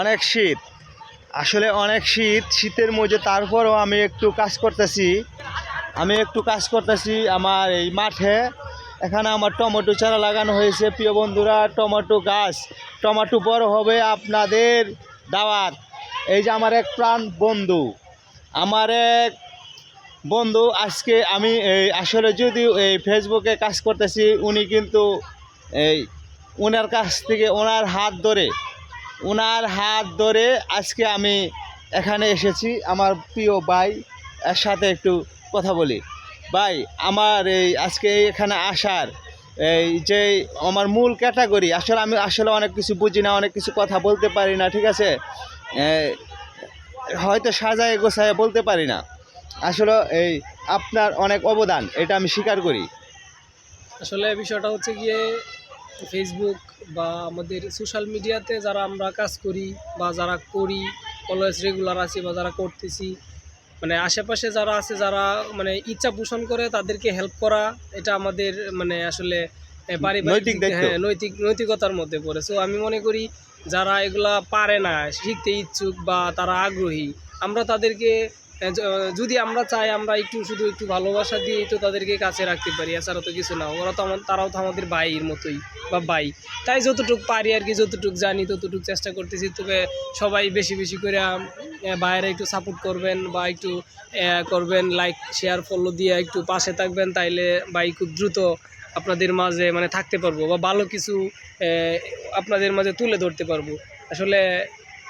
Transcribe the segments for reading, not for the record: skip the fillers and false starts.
অনেক শীত, আসলে অনেক শীতের মধ্যে তারপরও আমি একটু কাজ করতেছি আমার এই মাঠে। এখানে আমার টমেটো চারা লাগানো হয়েছে। প্রিয় বন্ধুরা, টমেটো গাছ, টমেটো বড় হবে আপনাদের দাওয়াত। এই যে আমার এক প্রাণ বন্ধু, আমার এক বন্ধু, আজকে আমি আসলে যদিও এই ফেসবুকে কাজ করতেছি, উনি কিন্তু এই ওনার কাছ থেকে ওনার হাত ধরে আজকে আমি এখানে এসেছি। আমার প্রিয় ভাই এর সাথে একটু কথা বলি। ভাই, আমার এই আজকে এখানে আসার এই যে আমার মূল ক্যাটাগরি, আমি আসলে অনেক কিছু বুঝি না, অনেক কিছু কথা বলতে পারি না, ঠিক আছে, হয়তো সাজায় গোছায় বলতে পারি না। আসলে এই আপনার অনেক অবদান, এটা আমি স্বীকার করি। আসলে বিষয়টা হচ্ছে গিয়ে ফেসবুক বা আমাদের সোশ্যাল মিডিয়াতে যারা আমরা কাজ করি বা যারা করি, অলওয়েজ রেগুলার আছি বা যারা করতেছি, মানে আশেপাশে যারা আছে, যারা মানে ইচ্ছা পোষণ করে তাদেরকে হেল্প করা, এটা আমাদের মানে আসলে পারিবারিক, হ্যাঁ, নৈতিকতার মধ্যে পড়ে। সো আমি মনে করি যারা এগুলা পারে না, শিখতে ইচ্ছুক বা তারা আগ্রহী, আমরা তাদেরকে যদি আমরা চাই, আমরা শুধু একটু ভালোবাসা দিয়ে তো তাদেরকে কাছে রাখতে পারি, এছাড়া তো কিছু না। তারাও তো আমাদের ভাইয়ের মতোই বা ভাই। তাই যতটুকু পারি আর কি, যতটুকু জানি ততটুকু চেষ্টা করতেছি। তবে সবাই বেশি বেশি করে বাইরে একটু সাপোর্ট করবেন বা একটু করবেন, লাইক শেয়ার ফলো দিয়ে একটু পাশে থাকবেন, তাইলে ভাই খুব দ্রুত আপনাদের মাঝে মানে থাকতে পারবো বা ভালো কিছু আপনাদের মাঝে তুলে ধরতে পারবো। আসলে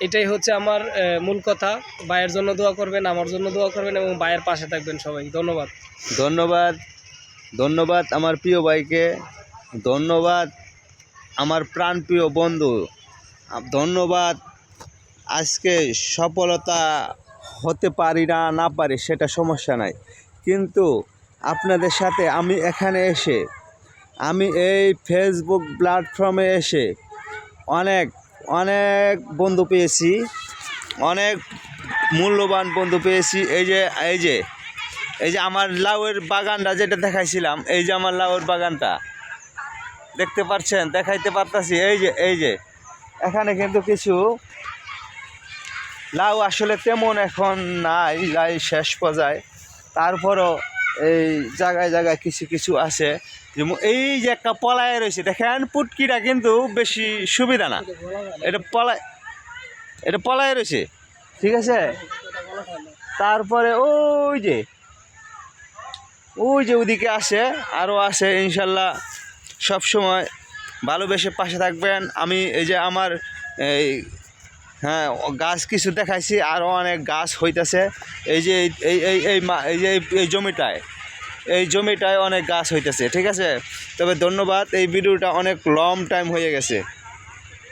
এটাই হচ্ছে আমার মূল কথা। ভাইয়ের জন্য দোয়া করবেন, আমার জন্য দোয়া করবেন এবং ভাইয়ের পাশে থাকবেন সবাই। ধন্যবাদ। ধন্যবাদ, ধন্যবাদ আমার প্রিয় ভাইকে, ধন্যবাদ আমার প্রাণপ্রিয় বন্ধু, ধন্যবাদ। আজকে সফলতা হতে পারি না পারি সেটা সমস্যা নাই, কিন্তু আপনাদের সাথে আমি এখানে এসে, আমি এই ফেসবুক প্ল্যাটফর্মে এসে অনেক অনেক বন্ধু পেয়েছি, অনেক মূল্যবান বন্ধু পেয়েছি। এই যে আমার লাউয়ের বাগানটা যেটা দেখাইছিলাম, এই যে আমার লাউয়ের বাগানটা দেখতে পাচ্ছেন, দেখাইতে পারতাছি। এই যে এখানে কিন্তু কিছু লাউ আসলে তেমন এখন নাই, লাই শেষ পর্যায়ে, তারপরও এই জায়গায় জায়গায় কিছু কিছু আছে। যেমন এই যে একটা পলায় রয়েছে, দেখেন পুটকিটা কিন্তু বেশি সুবিধা না, এটা পলায় রয়েছে, ঠিক আছে। তারপরে ওই যে ওদিকে আসে, আরও আসে। ইনশাল্লাহ সবসময় ভালোবেসে পাশে থাকবেন। আমি এই যে আমার এই, হ্যাঁ, গাছ কিছু দেখাইছি, আরও অনেক গাছ হইতেছে। এই যে এই জমিটায় অনেক গাছ হইতেছে, ঠিক আছে। তবে ধন্যবাদ, এই ভিডিওটা অনেক লং টাইম হয়ে গেছে।